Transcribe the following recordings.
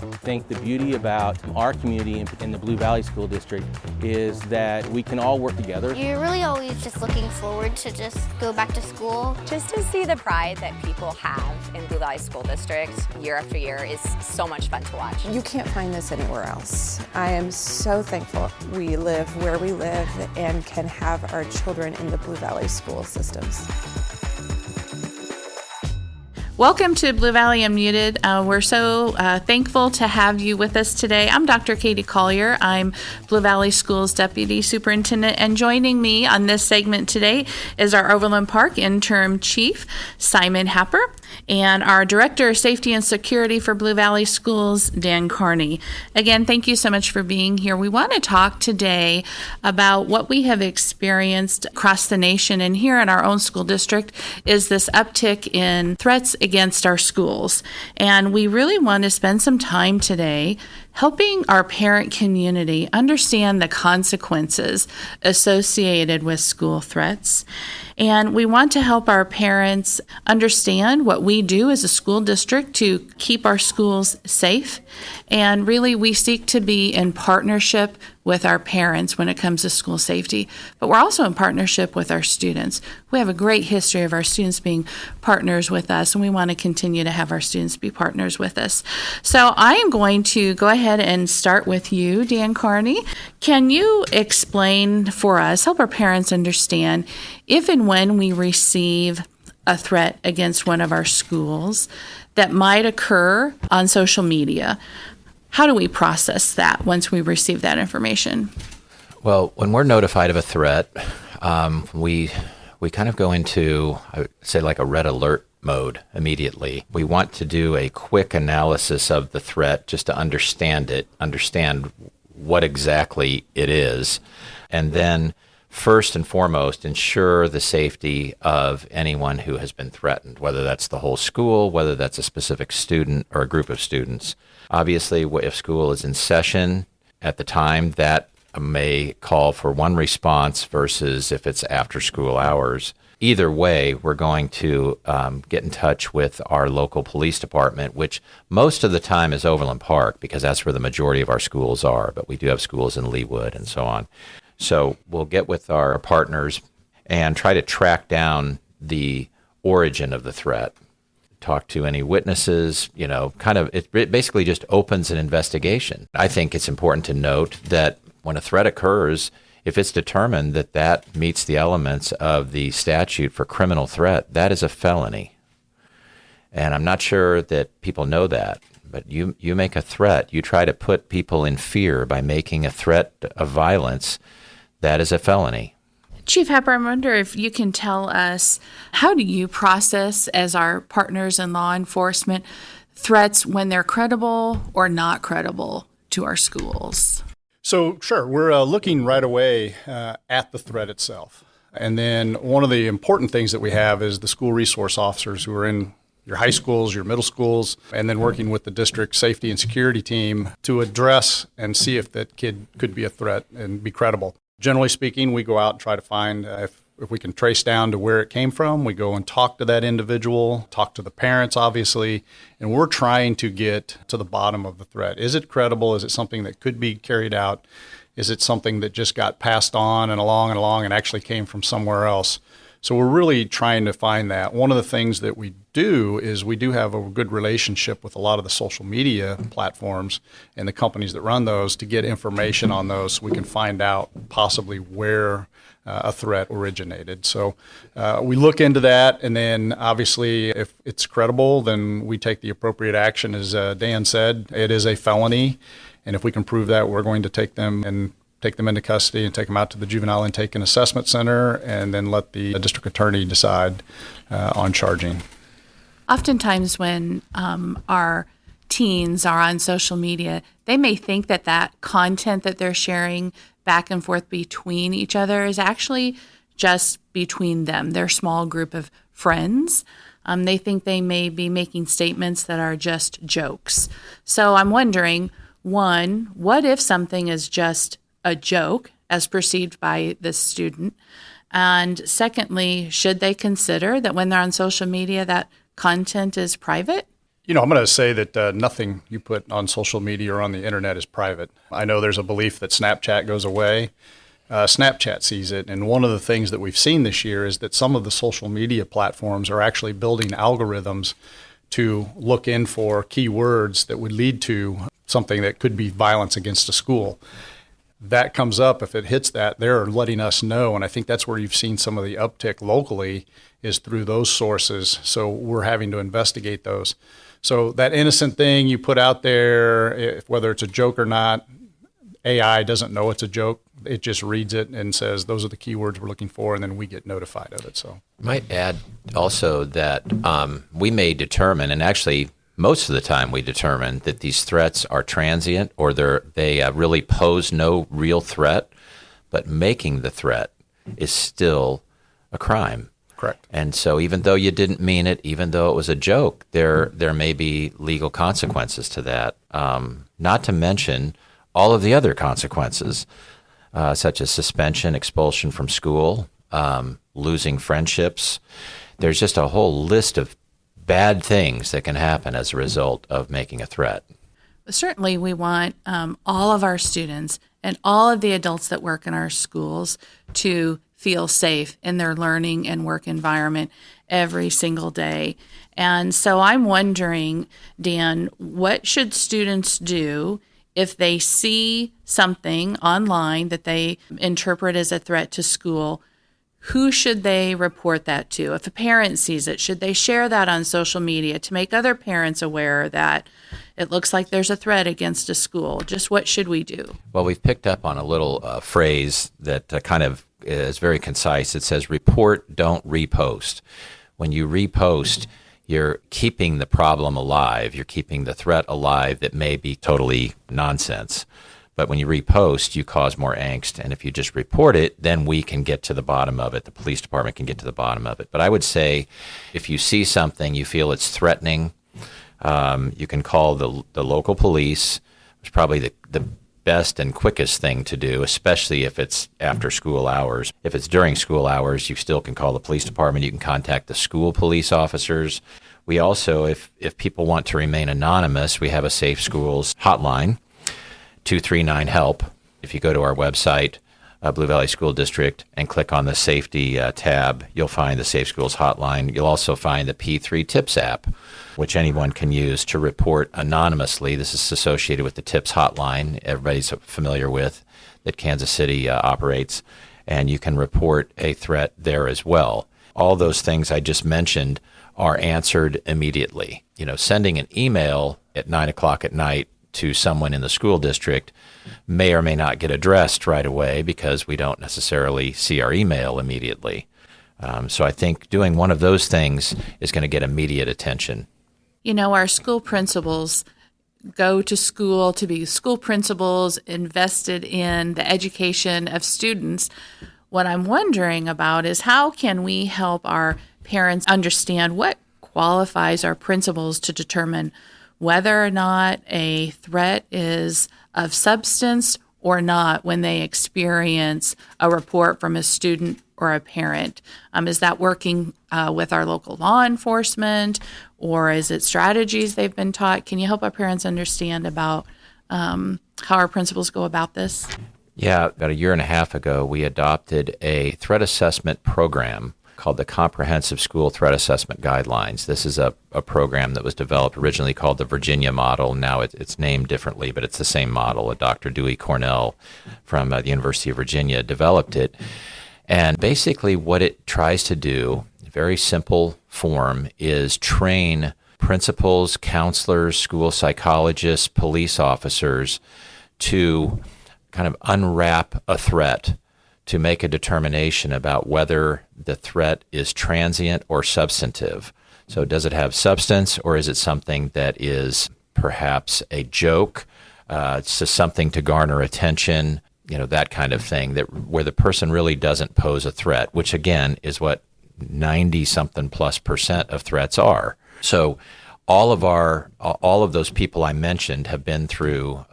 I think the beauty about our community in the Blue Valley School District is that we can all work together. You're really always just looking forward to just go back to school. Just to see the pride that people have in Blue Valley School District year after year is so much fun to watch. You can't find this anywhere else. I am so thankful we live where we live and can have our children in the Blue Valley school systems. Welcome to Blue Valley Unmuted. We're so thankful to have you with us today. I'm Dr. Katie Collier. I'm Blue Valley Schools Deputy Superintendent, and joining me on this segment today is our Overland Park Interim Chief Simon Happer and our Director of Safety and Security for Blue Valley Schools, Dan Carney. Again, thank you so much for being here. We want to talk today about what we have experienced across the nation and here in our own school district is this uptick in threats against our schools. And we really want to spend some time today helping our parent community understand the consequences associated with school threats. And we want to help our parents understand what we do as a school district to keep our schools safe. And really, we seek to be in partnership with our parents when it comes to school safety, but we're also in partnership with our students. We have a great history of our students being partners with us, and we want to continue to have our students be partners with us. So I am going to go ahead and start with you, Dan Carney. Can you explain for us, help our parents understand, if and when we receive a threat against one of our schools that might occur on social media, how do we process that once we receive that information? Well, when we're notified of a threat, we kind of go into, I would say, like a red alert mode immediately. We want to do a quick analysis of the threat just to understand it, understand what exactly it is, and then first and foremost, ensure the safety of anyone who has been threatened, whether that's the whole school, whether that's a specific student or a group of students. Obviously, if school is in session at the time, that may call for one response versus if it's after school hours. Either way, we're going to get in touch with our local police department, which most of the time is Overland Park because that's where the majority of our schools are, but we do have schools in Leawood and so on. So we'll get with our partners and try to track down the origin of the threat, talk to any witnesses, it basically just opens an investigation. I think it's important to note that when a threat occurs, if it's determined that that meets the elements of the statute for criminal threat, that is a felony. And I'm not sure that people know that, but you make a threat, you try to put people in fear by making a threat of violence, that is a felony. Chief Happer, I wonder if you can tell us, how do you process, as our partners in law enforcement, threats when they're credible or not credible to our schools? So, sure, we're looking right away at the threat itself. And then one of the important things that we have is the school resource officers who are in your high schools, your middle schools, and then working with the district safety and security team to address and see if that kid could be a threat and be credible. Generally speaking, we go out and try to find if we can trace down to where it came from. We go and talk to that individual, talk to the parents, obviously, and we're trying to get to the bottom of the threat. Is it credible? Is it something that could be carried out? Is it something that just got passed on and along and actually came from somewhere else? So we're really trying to find that. One of the things that we do is we do have a good relationship with a lot of the social media platforms and the companies that run those to get information on those so we can find out possibly where a threat originated. So we look into that, and then obviously if it's credible, then we take the appropriate action. As Dan said, it is a felony, and if we can prove that, we're going to take them into custody and take them out to the Juvenile Intake and Assessment Center, and then let the district attorney decide on charging. Oftentimes when our teens are on social media, they may think that content that they're sharing back and forth between each other is actually just between them, their small group of friends. They think they may be making statements that are just jokes. So I'm wondering, one, what if something is just a joke as perceived by this student? And secondly, should they consider that when they're on social media that content is private? I'm going to say that nothing you put on social media or on the internet is private. I know there's a belief that Snapchat goes away. Snapchat sees it, and one of the things that we've seen this year is that some of the social media platforms are actually building algorithms to look in for keywords that would lead to something that could be violence against a school. That comes up, if it hits that, they're letting us know, and I think that's where you've seen some of the uptick locally is through those sources, so we're having to investigate those. So that innocent thing you put out there, whether it's a joke or not, AI doesn't know it's a joke. It just reads it and says, those are the keywords we're looking for, and then we get notified of it. So I might add also that we may determine, and actually most of the time we determine that these threats are transient or they really pose no real threat, but making the threat is still a crime. correct. And so even though you didn't mean it, even though it was a joke, there may be legal consequences to that, not to mention all of the other consequences, such as suspension, expulsion from school, losing friendships. There's just a whole list of bad things that can happen as a result of making a threat. Certainly, we want all of our students and all of the adults that work in our schools to feel safe in their learning and work environment every single day. And so I'm wondering, Dan, what should students do if they see something online that they interpret as a threat to school? Who should they report that to? If a parent sees it, should they share that on social media to make other parents aware that it looks like there's a threat against a school? Just what should we do? Well, we've picked up on a little phrase that kind of is very concise. It says, report, don't repost. When you repost, you're keeping the problem alive. You're keeping the threat alive that may be totally nonsense. But when you repost, you cause more angst. And if you just report it, then we can get to the bottom of it. The police department can get to the bottom of it. But I would say if you see something, you feel it's threatening, you can call the local police. It's probably the best and quickest thing to do, especially if it's after school hours. If it's during school hours, you still can call the police department. You can contact the school police officers. We also, if people want to remain anonymous, we have a Safe Schools hotline, 239-HELP. If you go to our website, Blue Valley School District, and click on the safety tab, you'll find the Safe Schools hotline. You'll also find the P3 Tips app, which anyone can use to report anonymously. This is associated with the Tips hotline everybody's familiar with that Kansas City operates, and you can report a threat there as well. All those things I just mentioned are answered immediately. You know, sending an email at 9 o'clock at night to someone in the school district may or may not get addressed right away because we don't necessarily see our email immediately. So I think doing one of those things is going to get immediate attention. You know, our school principals go to school to be school principals invested in the education of students. What I'm wondering about is how can we help our parents understand what qualifies our principals to determine whether or not a threat is of substance or not when they experience a report from a student or a parent. Is that working with our local law enforcement, or is it strategies they've been taught? Can you help our parents understand about how our principals go about this? Yeah, about a year and a half ago, we adopted a threat assessment program called the Comprehensive School Threat Assessment Guidelines. This is a program that was developed originally called the Virginia model. Now it's named differently, but it's the same model. Dr. Dewey Cornell from the University of Virginia developed it. And basically what it tries to do, very simple form, is train principals, counselors, school psychologists, police officers to kind of unwrap a threat, to make a determination about whether the threat is transient or substantive. So does it have substance, or is it something that is perhaps a joke? It's just something to garner attention, you know, that kind of thing, where the person really doesn't pose a threat, which again is what 90-something plus % of threats are. So all of those people I mentioned have been through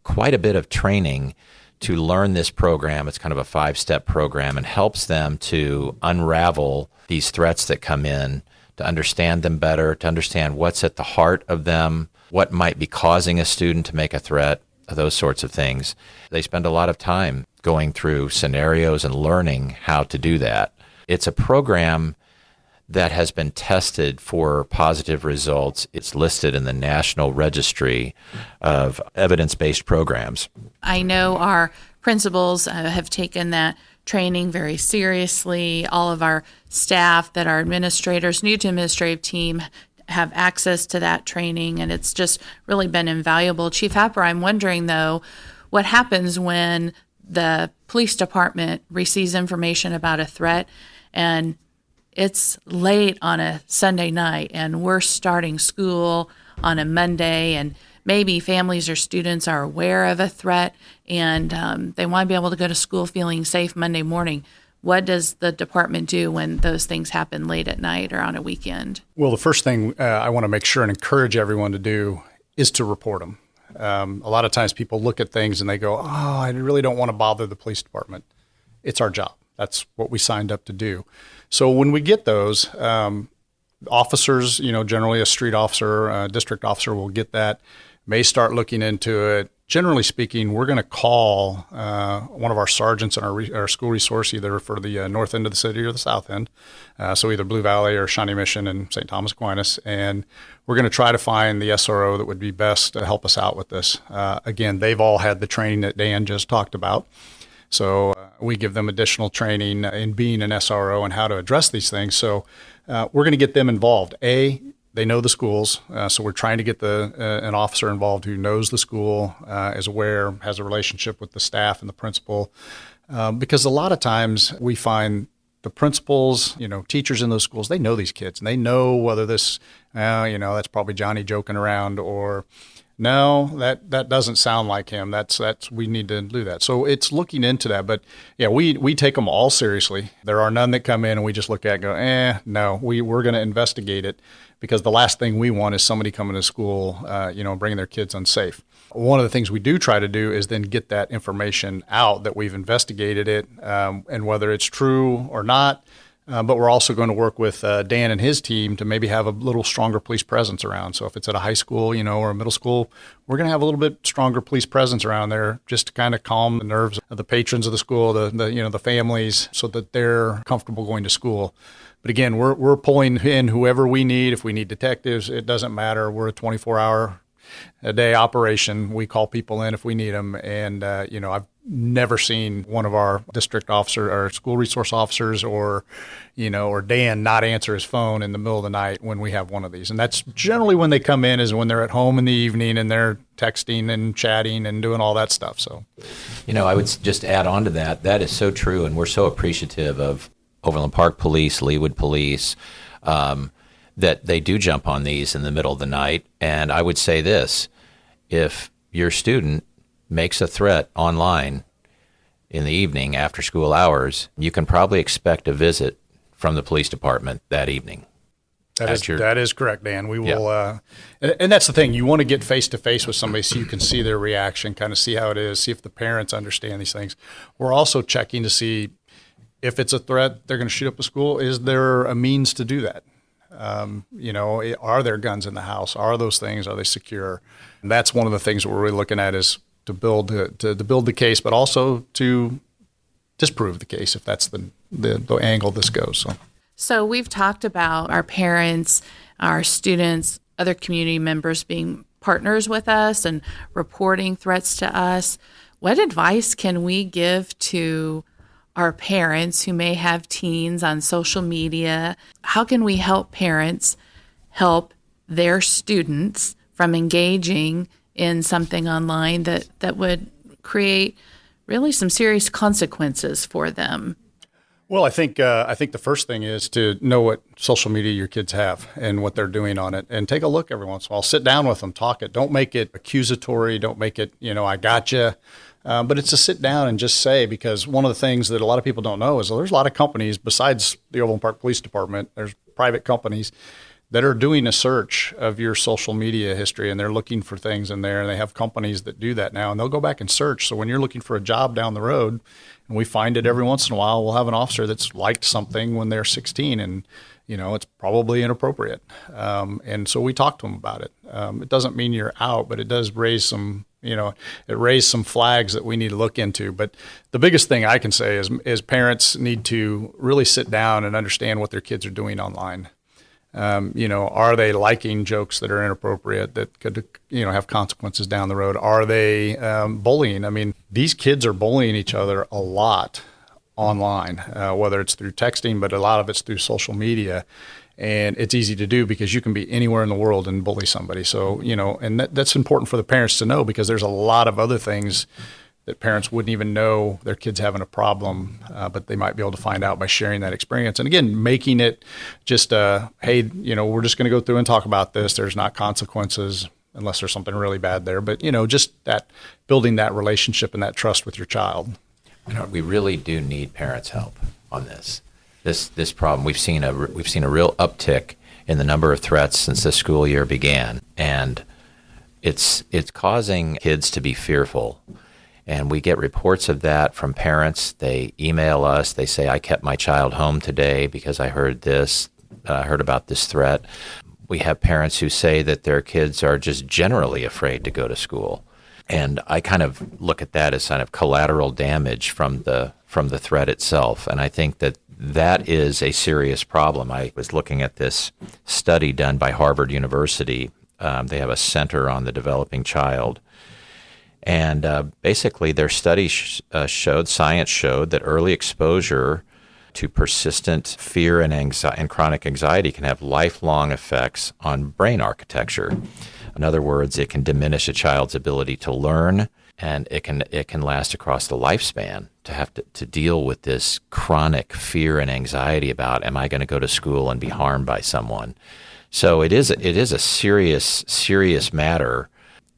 quite a bit of training to learn this program. It's kind of a 5-step program and helps them to unravel these threats that come in to understand them better, to understand what's at the heart of them, what might be causing a student to make a threat, those sorts of things. They spend a lot of time going through scenarios and learning how to do that. It's a program that has been tested for positive results. It's listed in the National Registry of Evidence-Based Programs. I know our principals have taken that training very seriously. All of our staff that are administrators, new to administrative team, have access to that training, and it's just really been invaluable. Chief Happer, I'm wondering, though, what happens when the police department receives information about a threat and it's late on a Sunday night and we're starting school on a Monday, and maybe families or students are aware of a threat and they want to be able to go to school feeling safe Monday morning. What does the department do when those things happen late at night or on a weekend? Well, the first thing I want to make sure and encourage everyone to do is to report them. A lot of times people look at things and they go, oh, I really don't want to bother the police department. It's our job. That's what we signed up to do. So when we get those, officers, generally a street officer, a district officer will get that, may start looking into it. Generally speaking, we're going to call one of our sergeants in our school resource, either for the north end of the city or the south end, so either Blue Valley or Shawnee Mission and St. Thomas Aquinas, and we're going to try to find the SRO that would be best to help us out with this. Again, they've all had the training that Dan just talked about, so we give them additional training in being an SRO and how to address these things. So we're going to get them involved. They know the schools, so we're trying to get an officer involved who knows the school, is aware, has a relationship with the staff and the principal, because a lot of times we find the principals, teachers in those schools, they know these kids, and they know whether this, that's probably Johnny joking around, or no, that doesn't sound like him. That's we need to do that. So it's looking into that. But yeah, we take them all seriously. There are none that come in and we just look at it and go, no, we're going to investigate it, because the last thing we want is somebody coming to school, bringing their kids unsafe. One of the things we do try to do is then get that information out that we've investigated it, and whether it's true or not. But we're also going to work with Dan and his team to maybe have a little stronger police presence around. So if it's at a high school, or a middle school, we're going to have a little bit stronger police presence around there, just to kind of calm the nerves of the patrons of the school, the families, so that they're comfortable going to school. But again, we're pulling in whoever we need. If we need detectives, it doesn't matter. We're a 24-hour-a-day operation. We call people in if we need them. And, I've never seen one of our district officer or school resource officers or Dan not answer his phone in the middle of the night when we have one of these. And that's generally when they come in, is when they're at home in the evening and they're texting and chatting and doing all that stuff. So, I would just add on to that. That is so true. And we're so appreciative of Overland Park Police, Leawood Police, that they do jump on these in the middle of the night. And I would say this: if your student makes a threat online in the evening after school hours, you can probably expect a visit from the police department that evening. That is correct, Dan. We will, and that's the thing. You want to get face to face with somebody so you can see their reaction, kind of see how it is, see if the parents understand these things. We're also checking to see if it's a threat, they're going to shoot up a school. Is there a means to do that? Are there guns in the house? Are those things? Are they secure? And that's one of the things that we're really looking at, is to build the case, but also to disprove the case if that's the angle this goes. So we've talked about our parents, our students, other community members being partners with us and reporting threats to us. What advice can we give to our parents who may have teens on social media? How can we help parents help their students from engaging in something online that would create really some serious consequences for them? Well, I think the first thing is to know what social media your kids have and what they're doing on it, and take a look every once in a while. Sit down with them, talk it. Don't make it accusatory. Don't make it, I gotcha. But it's to sit down and just say, because one of the things that a lot of people don't know is there's a lot of companies besides the Overland Park Police Department. There's private companies that are doing a search of your social media history, and they're looking for things in there, and they have companies that do that now, and they'll go back and search. So when you're looking for a job down the road, and we find it every once in a while, we'll have an officer that's liked something when they're 16, and it's probably inappropriate. And so we talk to them about it. It doesn't mean you're out, but it does raise some, it raised some flags that we need to look into. But the biggest thing I can say is parents need to really sit down and understand what their kids are doing online. Are they liking jokes that are inappropriate that could, have consequences down the road? Are they bullying? I mean, these kids are bullying each other a lot online, whether it's through texting, but a lot of it's through social media. And it's easy to do because you can be anywhere in the world and bully somebody. So, and that's important for the parents to know, because there's a lot of other things that parents wouldn't even know their kids having a problem, but they might be able to find out by sharing that experience. And again, making it just, hey, we're just going to go through and talk about this. There's not consequences unless there's something really bad there. But, just that building that relationship and that trust with your child. We really do need parents' help on this. This problem, we've seen a real uptick in the number of threats since the school year began, and it's causing kids to be fearful. And we get reports of that from parents. They email us. They say, I kept my child home today because I heard about this threat. We have parents who say that their kids are just generally afraid to go to school. And I kind of look at that as kind of collateral damage from the threat itself. And I think that is a serious problem. I was looking at this study done by Harvard University. They have a center on the developing child. And basically their study science showed that early exposure to persistent fear and chronic anxiety can have lifelong effects on brain architecture. In other words, it can diminish a child's ability to learn, and it can last across the lifespan to have to deal with this chronic fear and anxiety about, am I going to go to school and be harmed by someone? So it is a serious matter.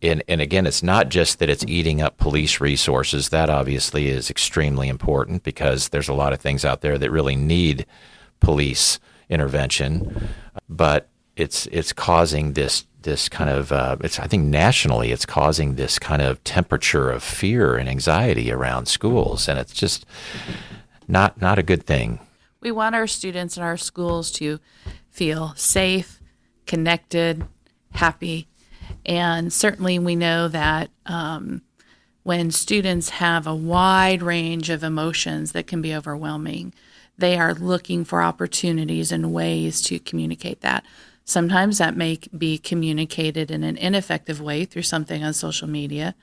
And again, it's not just that it's eating up police resources. That obviously is extremely important, because there's a lot of things out there that really need police intervention. But it's causing this kind of, I think nationally, it's causing this kind of temperature of fear and anxiety around schools. And it's just not a good thing. We want our students in our schools to feel safe, connected, happy. And certainly we know that when students have a wide range of emotions that can be overwhelming, they are looking for opportunities and ways to communicate that. Sometimes that may be communicated in an ineffective way through something on social media.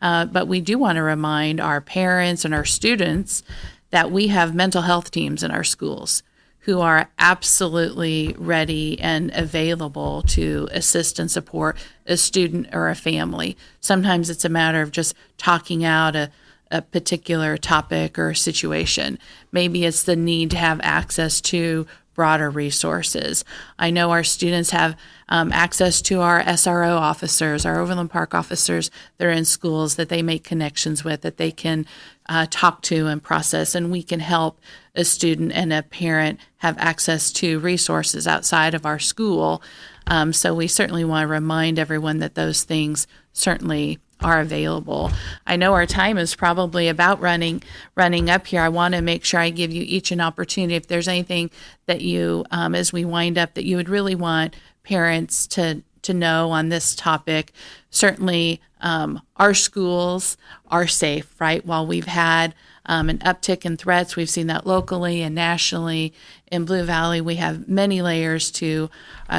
But we do want to remind our parents and our students that we have mental health teams in our schools who are absolutely ready and available to assist and support a student or a family. Sometimes it's a matter of just talking out a particular topic or situation. Maybe it's the need to have access to broader resources. I know our students have access to our SRO officers, our Overland Park officers that are in schools that they make connections with, that they can talk to and process, and we can help a student and a parent have access to resources outside of our school. So we certainly want to remind everyone that those things certainly are available. I know our time is probably about running up here. I want to make sure I give you each an opportunity. If there's anything that you, as we wind up, that you would really want parents to know on this topic. Certainly, our schools are safe, right? While we've had an uptick in threats, we've seen that locally and nationally. In Blue Valley, we have many layers to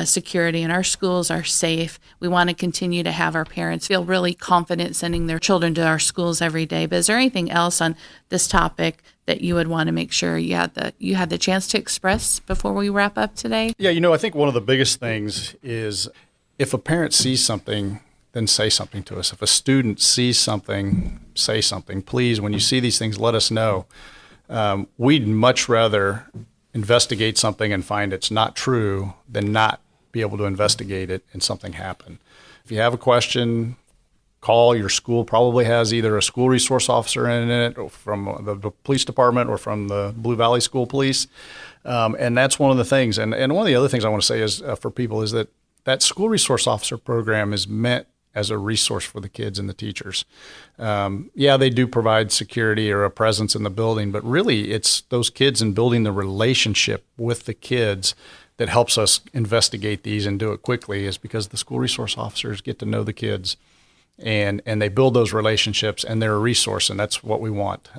security, and our schools are safe. We want to continue to have our parents feel really confident sending their children to our schools every day. But is there anything else on this topic that you would want to make sure you had the chance to express before we wrap up today? Yeah, I think one of the biggest things is if a parent sees something, then say something to us. If a student sees something, say something. Please, when you see these things, let us know. We'd much rather investigate something and find it's not true than not be able to investigate it and something happen. If you have a question, call. Your school probably has either a school resource officer in it, or from the police department, or from the Blue Valley School Police. And that's one of the things. And one of the other things I want to say is for people is that school resource officer program is meant as a resource for the kids and the teachers. Yeah, they do provide security or a presence in the building, but really it's those kids and building the relationship with the kids that helps us investigate these and do it quickly, is because the school resource officers get to know the kids and they build those relationships, and they're a resource, and that's what we want.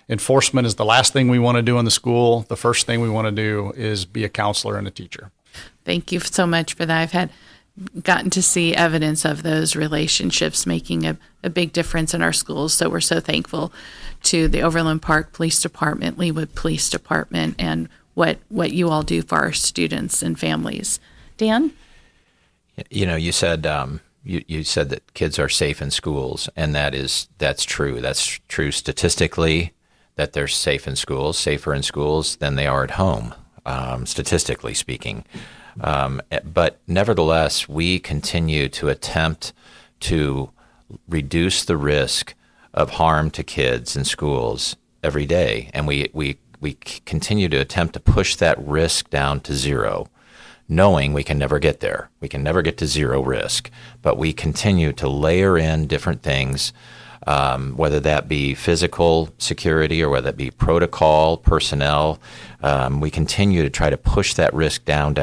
Enforcement is the last thing we want to do in the school. The first thing we want to do is be a counselor and a teacher. Thank you so much for that. I've gotten to see evidence of those relationships making a big difference in our schools. So we're so thankful to the Overland Park Police Department, Leawood Police Department, and what you all do for our students and families. Dan? You said you said that kids are safe in schools, and that's true. That's true statistically, that they're safe in schools, safer in schools than they are at home, statistically speaking. But nevertheless, we continue to attempt to reduce the risk of harm to kids in schools every day, and we continue to attempt to push that risk down to zero, knowing we can never get there. We can never get to zero risk, but we continue to layer in different things, whether that be physical security or whether that be protocol, personnel. We continue to try to push that risk down.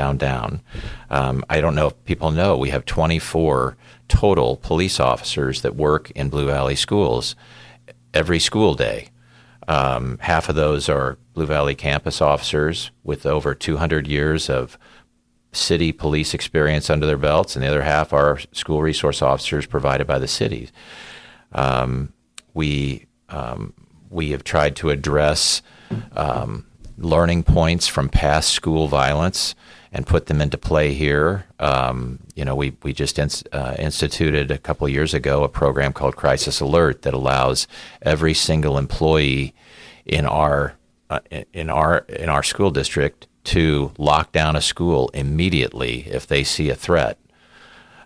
I don't know if people know, we have 24 total police officers that work in Blue Valley schools every school day. Half of those are Blue Valley campus officers with over 200 years of city police experience under their belts, and the other half are school resource officers provided by the city. We have tried to address learning points from past school violence and put them into play here. We just instituted a couple of years ago a program called Crisis Alert that allows every single employee in our school district to lock down a school immediately if they see a threat.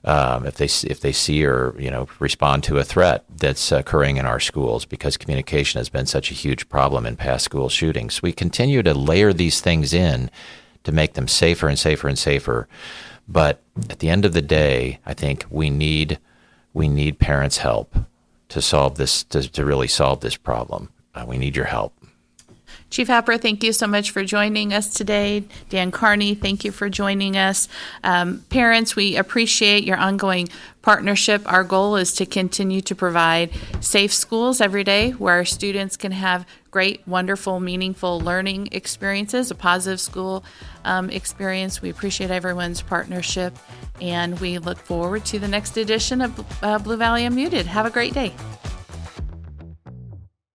If they see or respond to a threat that's occurring in our schools, because communication has been such a huge problem in past school shootings. We continue to layer these things in to make them safer and safer and safer. But at the end of the day, I think we need parents' help to solve this, to really solve this problem. We need your help. Chief Happer, thank you so much for joining us today. Dan Carney, thank you for joining us. Parents, we appreciate your ongoing partnership. Our goal is to continue to provide safe schools every day where our students can have great, wonderful, meaningful learning experiences, a positive school experience. We appreciate everyone's partnership, and we look forward to the next edition of Blue Valley Unmuted. Have a great day.